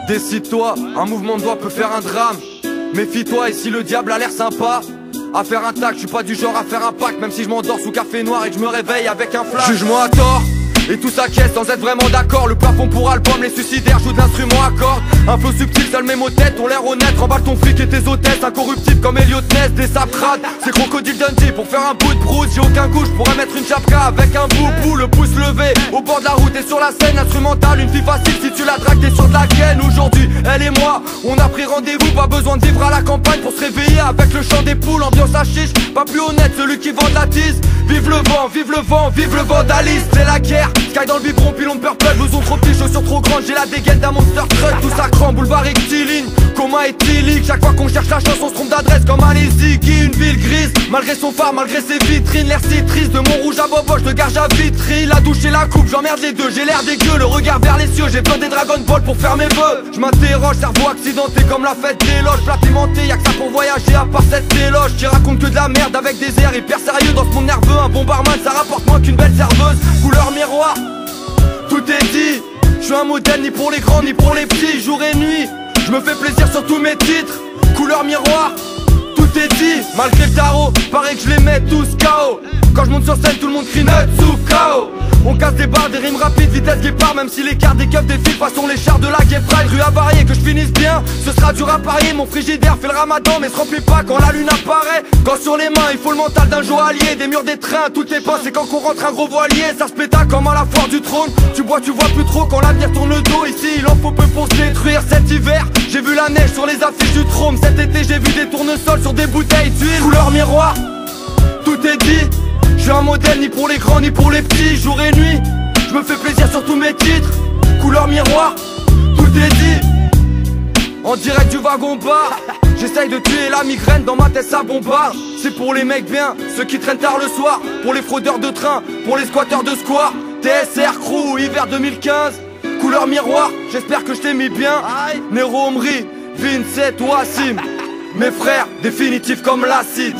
Décide-toi, un mouvement de doigt peut faire un drame. Méfie-toi, et si le diable a l'air sympa à faire un tac, je suis pas du genre à faire un pacte. Même si je m'endors sous café noir et que je me réveille avec un flash. Juge-moi à tort, et tout s'acquiesce sans être vraiment d'accord. Le plafond pour album, les suicidaires jouent de l'instrument à cordes. Un flow subtil, seul mes mots têtes ont l'air honnêtes. Remballe ton fric et tes hôtesses, incorruptibles comme Elliot Ness. Des saprades, c'est Crocodile Dundee pour faire un bout de brousse. J'ai aucun goût, je pourrais mettre une chapka avec un boubou. Le pouce levé, au bord de la route et sur la scène instrumentale. Une fille facile, si tu la dragues t'es sur de la gaine. Aujourd'hui, elle et moi, on a pris rendez-vous. Pas besoin de vivre à la campagne pour se réveiller avec le chant des poules. Ambiance à chiche, pas plus honnête, celui qui vend de la tise. Vive le vent, vive le vent, vive le vandalisme. C'est la guerre, Sky dans le biberon, pilon de purple. Blouson trop petit, chaussures trop grandes, j'ai la dégaine d'un monster truck. Tout ça crampe, boulevard rectiligne, coma éthylique. Chaque fois qu'on cherche la chance, on se trompe d'adresse comme Alési. Qui une ville grise, malgré son phare, malgré ses vitrines. L'air si triste, de Montrouge à Boboche, de Garges à Vitry. La douche et la coupe, j'emmerde les deux, j'ai l'air dégueu. Le regard vers les cieux, j'ai besoin des Dragon Ball pour faire mes vœux. Je m'interroge, cerveau accidenté comme la fête des loges. Plat pimenté, y'a que ça pour voyager à part cette téloge. Qui raconte que de la merde avec des airs hyper sérieux. Dans ce monde nerveux, un bon barman ça rapporte moins qu'une belle serveuse. Couleur miroir, tout est dit. Je suis un modèle ni pour les grands ni pour les petits. Jour et nuit, je me fais plaisir sur tous mes titres. Couleur miroir, tout est dit. Malgré le tarot, pareil que je les mets tous KO. Quand je monte sur scène, tout le monde crie Nutsu KO. On casse des barres, des rimes rapides, vitesse guépard. Même si l'écart des keufs défile façon les chars de la Gay Pride. Rue avariée, que je finisse bien, ce sera dur à parier. Mon frigidaire fait le ramadan mais se remplit pas quand la lune apparaît. Quand sur les mains, il faut le mental d'un joaillier. Des murs, des trains, tout est peint, c'est quand qu'on rentre un gros voilier. Ça se péta comme à la foire du trône. Tu bois, tu vois plus trop quand l'avenir tourne le dos. Ici, il en faut peu pour se détruire. Cet hiver, j'ai vu la neige sur les affiches du trône. Cet été, j'ai vu des tournesols sur des bouteilles d'huile. Couleur miroir, tout est dit. Je suis un modèle ni pour les grands ni pour les petits. Jour et nuit, je me fais plaisir sur tous mes titres. Couleur miroir, tout est dit. En direct du wagon bar, j'essaye de tuer la migraine, dans ma tête ça bombarde. C'est pour les mecs bien, ceux qui traînent tard le soir. Pour les fraudeurs de train, pour les squatteurs de square. TSR Crew, hiver 2015. Couleur miroir, j'espère que je t'ai mis bien. Nero Omri, Vincent, Wassim. Mes frères, définitifs comme l'acide.